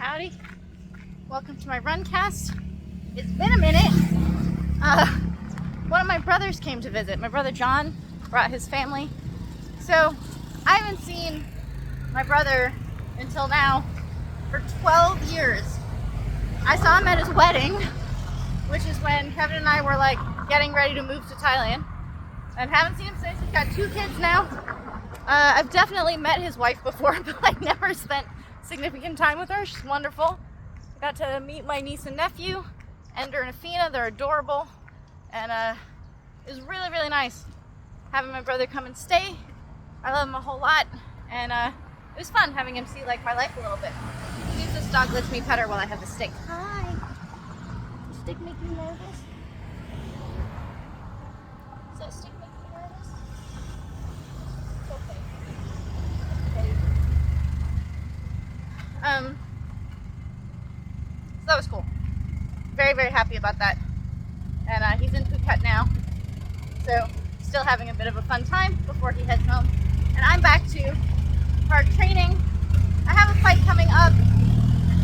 Howdy. Welcome to my runcast. It's been a minute. One of my brothers came to visit. My brother John brought his family. So I haven't seen my brother until now for 12 years. I saw him at his wedding, which is when Kevin and I were like getting ready to move to Thailand, and haven't seen him since. He's got 2 kids now. I've definitely met his wife before, but I never spent significant time with her. She's wonderful. I got to meet my niece and nephew, Ender and Afina. They're adorable, and it was really, really nice having my brother come and stay. I love him a whole lot, and it was fun having him see like my life a little bit. This dog lets me pet her while I have the stick. Hi. Does the stick make you nervous? Does that stick make you nervous? It's okay. So that was cool. Very, very happy about that. And he's in Phuket now. So still having a bit of a fun time before he heads home. And I'm back to hard training. I have a fight coming up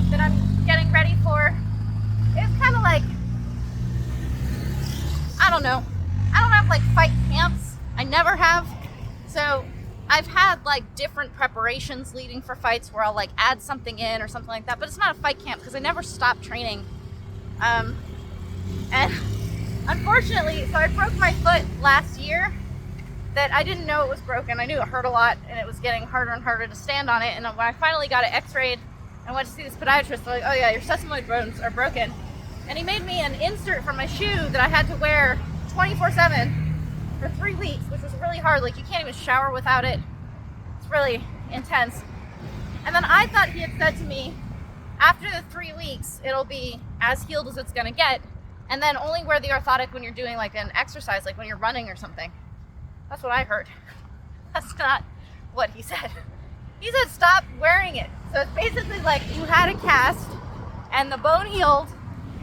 that I'm getting ready for. It's kind of like, I don't know. I don't have like fight camps. I never have. So I've had like different preparations leading for fights where I'll like add something in or something like that, but it's not a fight camp because I never stop training. And unfortunately, so I broke my foot last year that I didn't know it was broken. I knew it hurt a lot and it was getting harder and harder to stand on it. And when I finally got it x-rayed and went to see this podiatrist, they're like, oh yeah, your sesamoid bones are broken. And he made me an insert for my shoe that I had to wear 24/7 for 3 weeks, which was really hard. Like you can't even shower without it. It's really intense. And then I thought he had said to me, after the 3 weeks, it'll be as healed as it's gonna get. And then only wear the orthotic when you're doing like an exercise, like when you're running or something. That's what I heard. That's not what he said. He said stop wearing it. So it's basically like you had a cast and the bone healed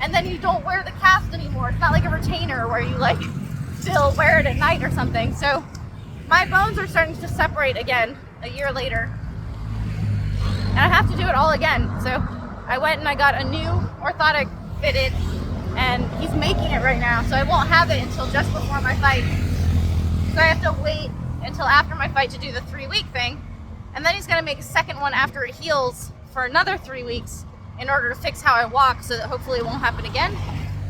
and then you don't wear the cast anymore. It's not like a retainer where you like still wear it at night or something. So my bones are starting to separate again a year later. And I have to do it all again. So I went and I got a new orthotic fitted and he's making it right now. So I won't have it until just before my fight. So I have to wait until after my fight to do the 3-week thing. And then he's gonna make a second one after it heals for another 3 weeks in order to fix how I walk so that hopefully it won't happen again.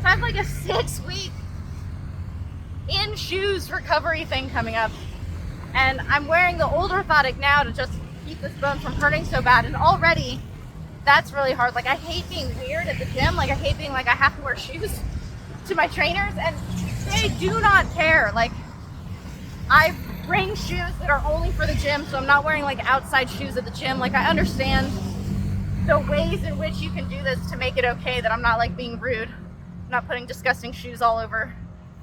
So I have like a 6-week in shoes recovery thing coming up. And I'm wearing the old orthotic now to just keep this bone from hurting so bad. And already that's really hard. Like I hate being weird at the gym. Like I hate being like I have to wear shoes to my trainers and they do not care. Like I bring shoes that are only for the gym, so I'm not wearing like outside shoes at the gym. Like I understand the ways in which you can do this to make it okay, that I'm not like being rude. I'm not putting disgusting shoes all over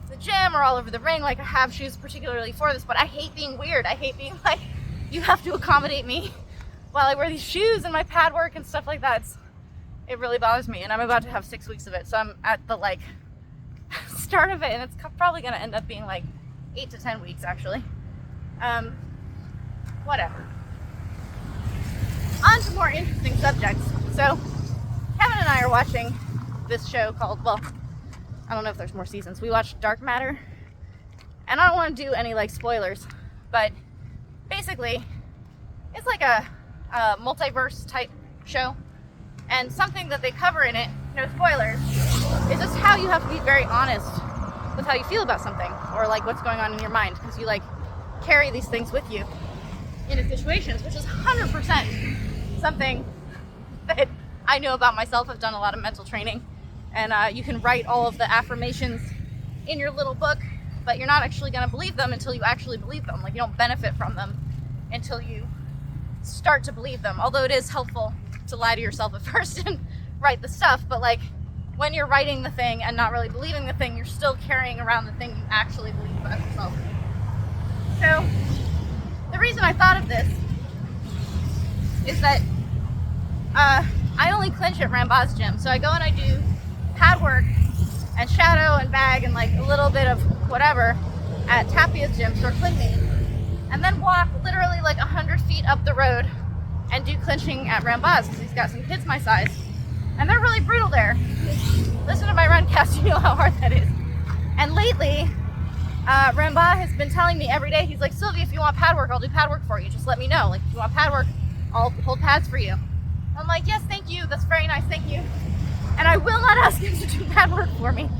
the gym or all over the ring. Like I have shoes particularly for this, but I hate being weird. I hate being like, you have to accommodate me while I wear these shoes and my pad work and stuff like that. It really bothers me, and I'm about to have 6 weeks of it, so I'm at the like start of it, and it's probably gonna end up being like 8 to 10 weeks actually. Whatever. On to more interesting subjects. So Kevin and I are watching this show called, well, I don't know if there's more seasons. We watched Dark Matter, and I don't want to do any like spoilers, but basically it's like a multiverse type show, and something that they cover in it, no spoilers, is just how you have to be very honest with how you feel about something or like what's going on in your mind, because you like carry these things with you into situations, which is 100% something that I know about myself. I've done a lot of mental training, and you can write all of the affirmations in your little book, but you're not actually going to believe them until you actually believe them. Like you don't benefit from them until you start to believe them, although it is helpful to lie to yourself at first and write the stuff. But like when you're writing the thing and not really believing the thing, you're still carrying around the thing you actually believe about yourself. So the reason I thought of this is that I only clinch at Rambaugh's gym. So I go and I do pad work and shadow and bag and like a little bit of whatever at Tapia's gym, Store Clinton, and then walk literally like 100 feet up the road and do clinching at Rambaz because he's got some kids my size. And they're really brutal there. Listen to my Runcast, you know how hard that is. And lately, Ramba has been telling me every day, he's like, Sylvie, if you want pad work, I'll do pad work for you. Just let me know. Like, if you want pad work, I'll hold pads for you. I'm like, yes, thank you. That's very nice, thank you. And I will not ask him to do pad work for me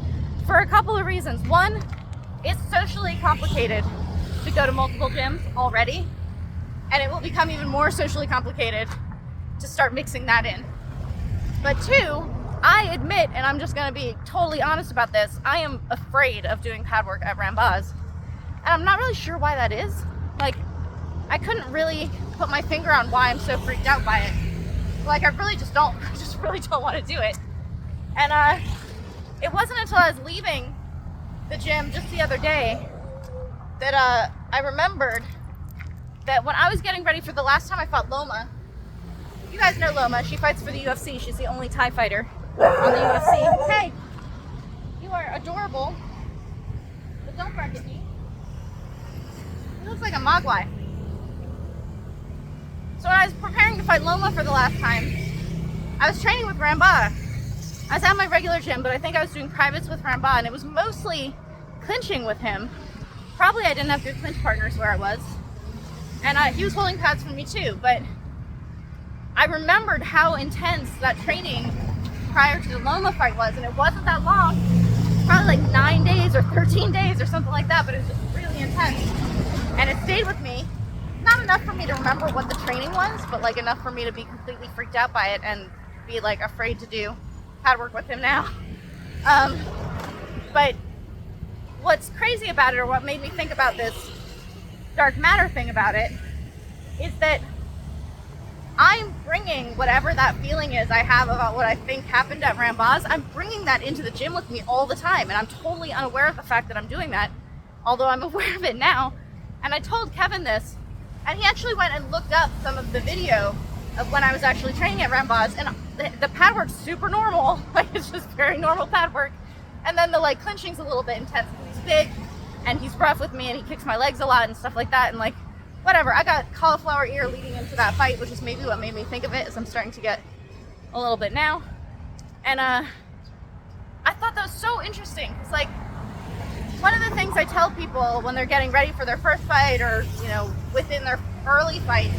for a couple of reasons. One, it's socially complicated to go to multiple gyms already. And it will become even more socially complicated to start mixing that in. But two, I admit, and I'm just gonna be totally honest about this, I am afraid of doing pad work at Rambaz. And I'm not really sure why that is. Like, I couldn't really put my finger on why I'm so freaked out by it. Like, I just really don't want to do it. And it wasn't until I was leaving the gym just the other day that I remembered that when I was getting ready for the last time I fought Loma, you guys know Loma, she fights for the UFC. She's the only Thai fighter on the UFC. Hey, you are adorable, but don't bark at me. He looks like a Mogwai. So when I was preparing to fight Loma for the last time, I was training with Ramba. I was at my regular gym, but I think I was doing privates with Ramba, and it was mostly clinching with him. Probably I didn't have good clinch partners where I was. And he was holding pads for me too, but I remembered how intense that training prior to the Loma fight was, and it wasn't that long. Probably like 9 days or 13 days or something like that, but it was just really intense. And it stayed with me. Not enough for me to remember what the training was, but like enough for me to be completely freaked out by it and be like afraid to do pad work with him now. But what's crazy about it, or what made me think about this dark matter thing about it, is that I'm bringing whatever that feeling is I have about what I think happened at Rambaz, I'm bringing that into the gym with me all the time, and I'm totally unaware of the fact that I'm doing that, although I'm aware of it now. And I told Kevin this, and he actually went and looked up some of the video of when I was actually training at Rambaz, and the pad work's super normal, like it's just very normal pad work. And then the like clinching's a little bit intense because he's big and he's rough with me and he kicks my legs a lot and stuff like that, and like whatever. I got cauliflower ear leading into that fight, which is maybe what made me think of it, as I'm starting to get a little bit now. And I thought that was so interesting. It's like one of the things I tell people when they're getting ready for their first fight, or you know, within their early fights,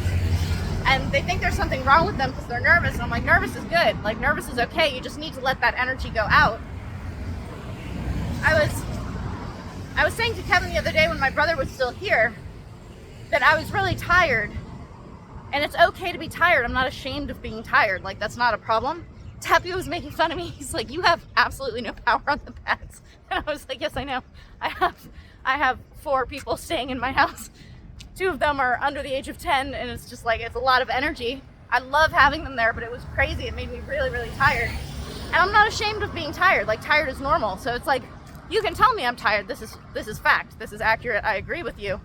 and they think there's something wrong with them because they're nervous. And I'm like, nervous is good. Like, nervous is okay. You just need to let that energy go out. I was saying to Kevin the other day when my brother was still here that I was really tired. And it's okay to be tired. I'm not ashamed of being tired. Like, that's not a problem. Tapio was making fun of me. He's like, you have absolutely no power on the pads. And I was like, yes, I know. I have 4 people staying in my house. 2 of them are under the age of 10, and it's just like, it's a lot of energy. I love having them there, but it was crazy. It made me really, really tired. And I'm not ashamed of being tired. Like, tired is normal. So it's like, you can tell me I'm tired. This is fact. This is accurate. I agree with you.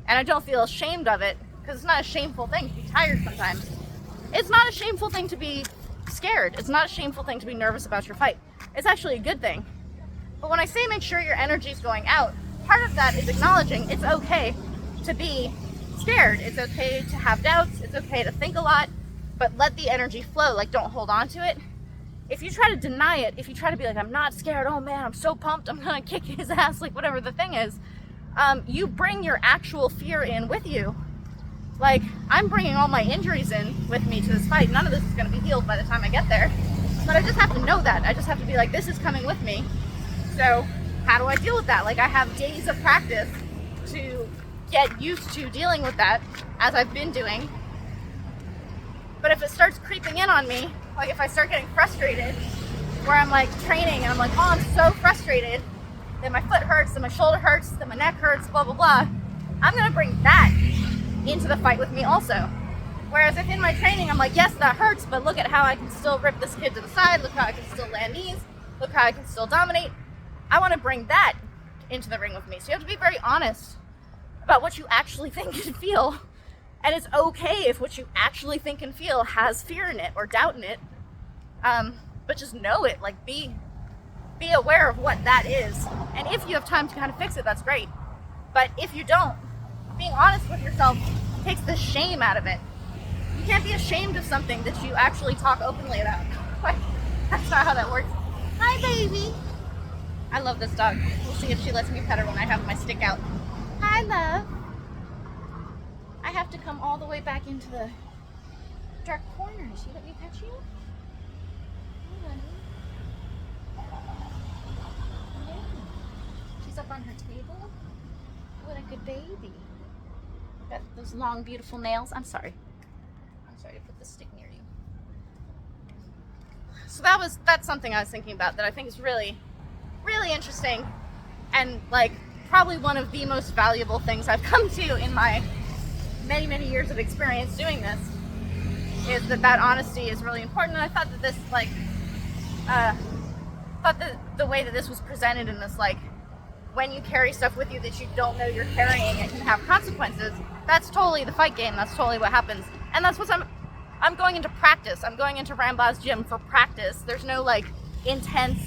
And I don't feel ashamed of it, because it's not a shameful thing to be tired sometimes. It's not a shameful thing to be scared. It's not a shameful thing to be nervous about your fight. It's actually a good thing. But when I say make sure your energy is going out, part of that is acknowledging it's okay to be scared. It's okay to have doubts. It's okay to think a lot, but let the energy flow. Like, don't hold on to it. If you try to deny it, if you try to be like, I'm not scared, oh man, I'm so pumped, I'm gonna kick his ass, like whatever the thing is, you bring your actual fear in with you. Like, I'm bringing all my injuries in with me to this fight. None of this is gonna be healed by the time I get there. But I just have to know that. I just have to be like, this is coming with me. So how do I deal with that? Like, I have days of practice to get used to dealing with that, as I've been doing. But if it starts creeping in on me, like if I start getting frustrated, where I'm like training and I'm like, oh, I'm so frustrated, then my foot hurts, then my shoulder hurts, then my neck hurts, blah, blah, blah, I'm gonna bring that into the fight with me also. Whereas if in my training I'm like, yes, that hurts, but look at how I can still rip this kid to the side, look how I can still land knees, look how I can still dominate, I wanna bring that into the ring with me. So you have to be very honest about what you actually think and feel. And it's okay if what you actually think and feel has fear in it or doubt in it. But just know it, like be aware of what that is. And if you have time to kind of fix it, that's great. But if you don't, being honest with yourself takes the shame out of it. You can't be ashamed of something that you actually talk openly about. Like, that's not how that works. Hi, baby. I love this dog. We'll see if she lets me pet her when I have my stick out. Hi, love. I have to come all the way back into the dark corners. You let me pet you? She's up on her table. What a good baby. Got those long, beautiful nails. I'm sorry to put the stick near you. So that's something I was thinking about that I think is really, really interesting, and like probably one of the most valuable things I've come to in my many, many years of experience doing this, is that honesty is really important. And I thought that this the way that this was presented in this, like, when you carry stuff with you that you don't know you're carrying, it can have consequences. That's totally the fight game. That's totally what happens. And that's what I'm going into practice. I'm going into Rambaugh's gym for practice. There's no like intense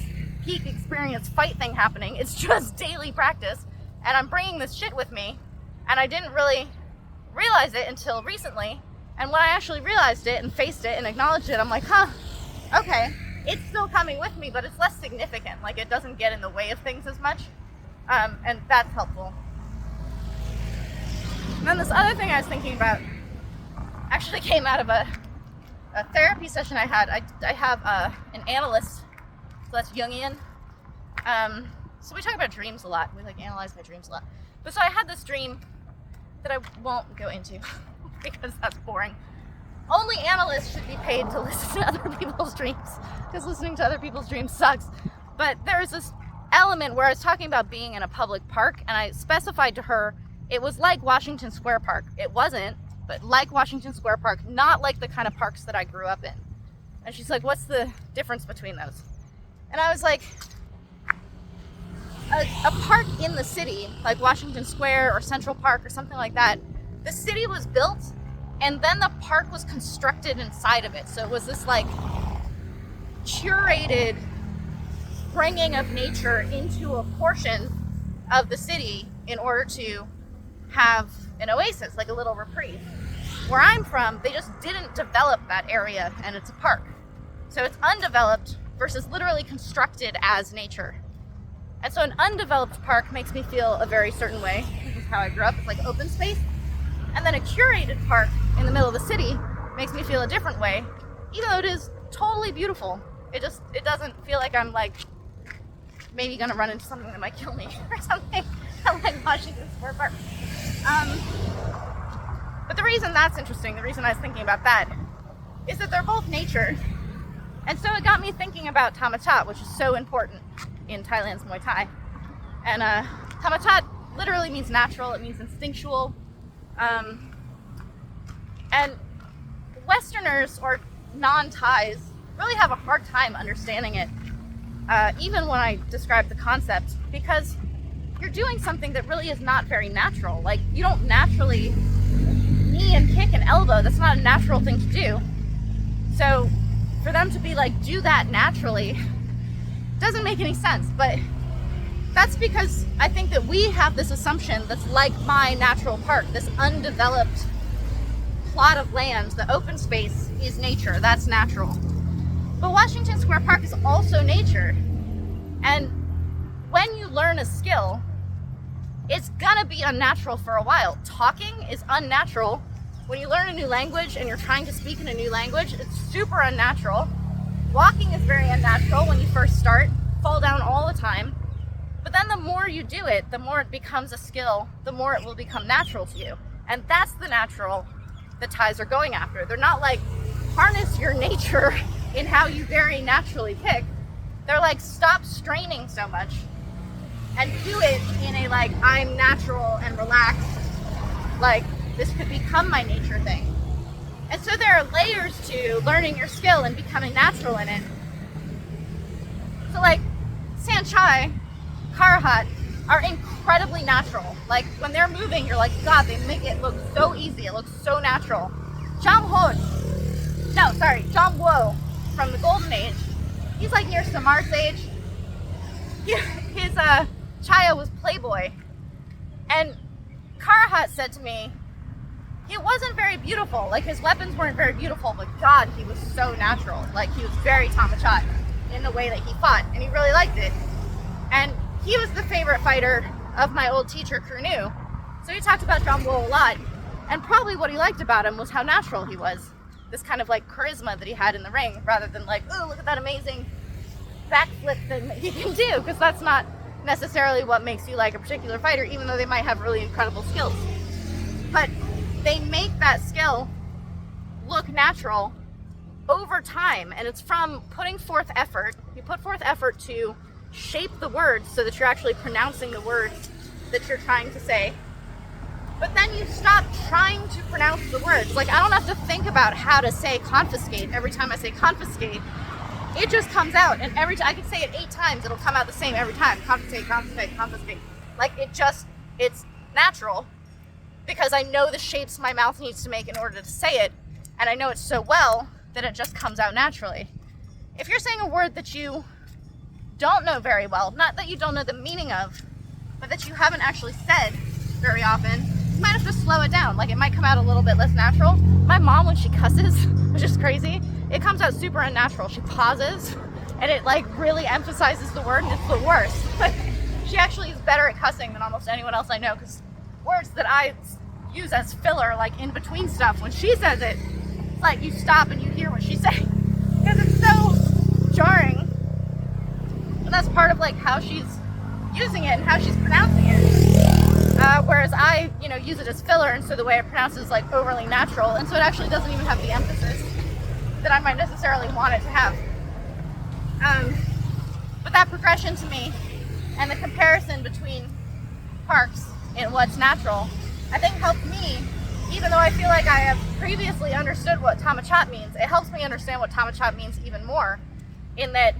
peak experience fight thing happening. It's just daily practice. And I'm bringing this shit with me. And I didn't really realize it until recently. And when I actually realized it and faced it and acknowledged it, I'm like, huh, okay, it's still coming with me, but it's less significant. Like, it doesn't get in the way of things as much. And that's helpful. And then this other thing I was thinking about actually came out of a therapy session I had. I have an analyst, so that's Jungian. So we talk about dreams a lot. We like analyze my dreams a lot. But so I had this dream that I won't go into because that's boring. Only analysts should be paid to listen to other people's dreams, because listening to other people's dreams sucks. But there's this element where I was talking about being in a public park, and I specified to her it was like Washington Square Park. It wasn't, but like Washington Square Park, not like the kind of parks that I grew up in. And she's like, what's the difference between those? And I was like, a park in the city, like Washington Square or Central Park or something like that, the city was built and then the park was constructed inside of it. So it was this like curated bringing of nature into a portion of the city in order to have an oasis, like a little reprieve. Where I'm from, they just didn't develop that area, and it's a park. So it's undeveloped versus literally constructed as nature. And so an undeveloped park makes me feel a very certain way. This is how I grew up. It's like open space. And then a curated park in the middle of the city makes me feel a different way, even though it is totally beautiful. It doesn't feel like I'm like maybe gonna run into something that might kill me or something. Like Washington Square Park. But the reason that's interesting, the reason I was thinking about that, is that they're both nature. And so it got me thinking about Tamatat, which is so important in Thailand's Muay Thai. And Tamatat literally means natural, it means instinctual. And Westerners or non-Thais really have a hard time understanding it, even when I describe the concept, because you're doing something that really is not very natural. Like, you don't naturally knee and kick and elbow. That's not a natural thing to do. So for them to be like, do that naturally, doesn't make any sense. But that's because I think that we have this assumption that's like my natural park, this undeveloped plot of land, the open space is nature, that's natural. But Washington Square Park is also nature. And when you learn a skill, it's gonna be unnatural for a while. Talking is unnatural. When you learn a new language and you're trying to speak in a new language, it's super unnatural. Walking is very unnatural when you first start, fall down all the time. But then the more you do it, the more it becomes a skill, the more it will become natural to you. And that's the natural that Thais are going after. They're not like, harness your nature in how you very naturally pick. They're like, stop straining so much and do it in a like, I'm natural and relaxed, like this could become my nature thing. And so there are layers to learning your skill and becoming natural in it. So like Sanchai, Karahat are incredibly natural. Like when they're moving, you're like, God, they make it look so easy. It looks so natural. Jamwo from the Golden Age. He's like near Samar's age. His Chaya was Playboy. And Karahat said to me, it wasn't very beautiful. Like, his weapons weren't very beautiful, but God, he was so natural. Like, he was very Tamachat in the way that he fought, and he really liked it. And he was the favorite fighter of my old teacher, Kurnu. So he talked about John Bull a lot, and probably what he liked about him was how natural he was. This kind of like charisma that he had in the ring, rather than like, oh, look at that amazing backflip thing that he can do, because that's not necessarily what makes you like a particular fighter, even though they might have really incredible skills. But they make that skill look natural over time, and it's from putting forth effort. You put forth effort to shape the words so that you're actually pronouncing the words that you're trying to say. But then you stop trying to pronounce the words. Like, I don't have to think about how to say confiscate every time I say confiscate. It just comes out, and every time I can say it 8 times, it'll come out the same every time. Confiscate, confiscate, confiscate. Like, it's natural, because I know the shapes my mouth needs to make in order to say it, and I know it so well that it just comes out naturally. If you're saying a word that you don't know very well, not that you don't know the meaning of, but that you haven't actually said very often, you might have to slow it down. Like, it might come out a little bit less natural. My mom, when she cusses, which is crazy, it comes out super unnatural. She pauses, and it like really emphasizes the word, and it's the worst. She actually is better at cussing than almost anyone else I know, because words that I use as filler, like in between stuff, when she says it, it's like you stop and you hear what she's saying, because it's so jarring. And that's part of like how she's using it and how she's pronouncing it. Whereas I, use it as filler, and so the way I pronounce it is like overly natural, and so it actually doesn't even have the emphasis that I might necessarily want it to have. But that progression to me, and the comparison between Parks and what's natural, I think helped me, even though I feel like I have previously understood what Tamachat means, it helps me understand what Tamachat means even more, in that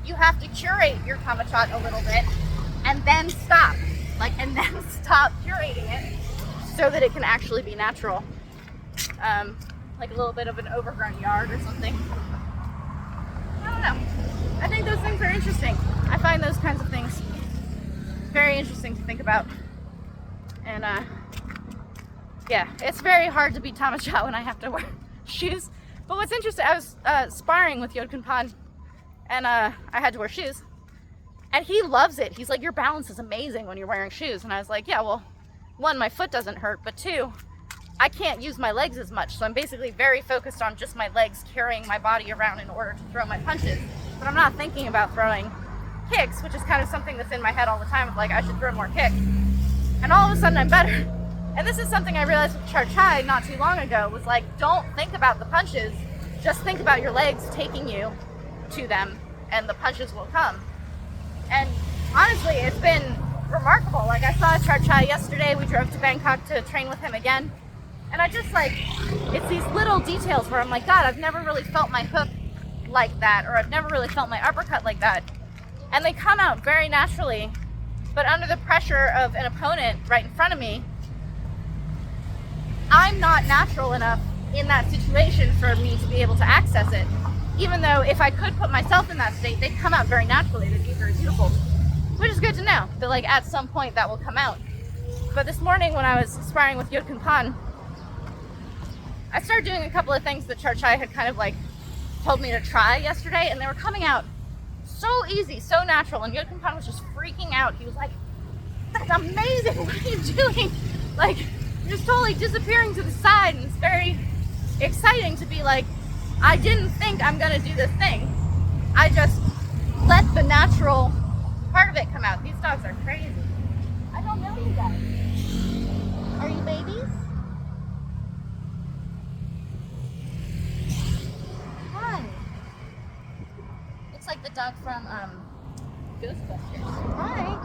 you have to curate your Tamachat a little bit, and then stop. And then stop curating it so that it can actually be natural. Like a little bit of an overgrown yard or something. I don't know. I think those things are interesting. I find those kinds of things very interesting to think about. And yeah, it's very hard to be Tamachat when I have to wear shoes. But what's interesting, I was sparring with Yodkin Pan, and I had to wear shoes. And he loves it. He's like, your balance is amazing when you're wearing shoes. And I was like, yeah, well, 1, my foot doesn't hurt, but 2, I can't use my legs as much. So I'm basically very focused on just my legs carrying my body around in order to throw my punches. But I'm not thinking about throwing kicks, which is kind of something that's in my head all the time of like, I should throw more kicks. And all of a sudden I'm better. And this is something I realized with Charchai not too long ago, was like, don't think about the punches. Just think about your legs taking you to them, and the punches will come. And honestly, it's been remarkable. Like, I saw Charchai yesterday. We drove to Bangkok to train with him again. And I just like, it's these little details where I'm like, God, I've never really felt my hook like that, or I've never really felt my uppercut like that. And they come out very naturally, but under the pressure of an opponent right in front of me, I'm not natural enough in that situation for me to be able to access it. Even though if I could put myself in that state, they'd come out very naturally. They'd be very beautiful, which is good to know that like at some point that will come out. But this morning when I was sparring with Yodkin Pan, I started doing a couple of things that Charchai had kind of like told me to try yesterday, and they were coming out so easy, so natural. And Yodkin Pan was just freaking out. He was like, that's amazing, what are you doing? Like, you're just totally disappearing to the side, and it's very exciting to be like, I didn't think I'm gonna do this thing. I just let the natural part of it come out. These dogs are crazy. I don't know you guys. Are you babies? Hi. Looks like the dog from Ghostbusters. Hi.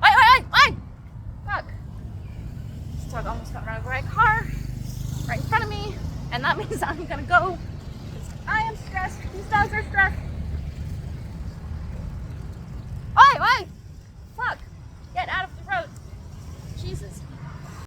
Wait! Fuck. This dog almost got run over by a car right in front of me. And that means I'm gonna go. I am stressed. These dogs are stressed.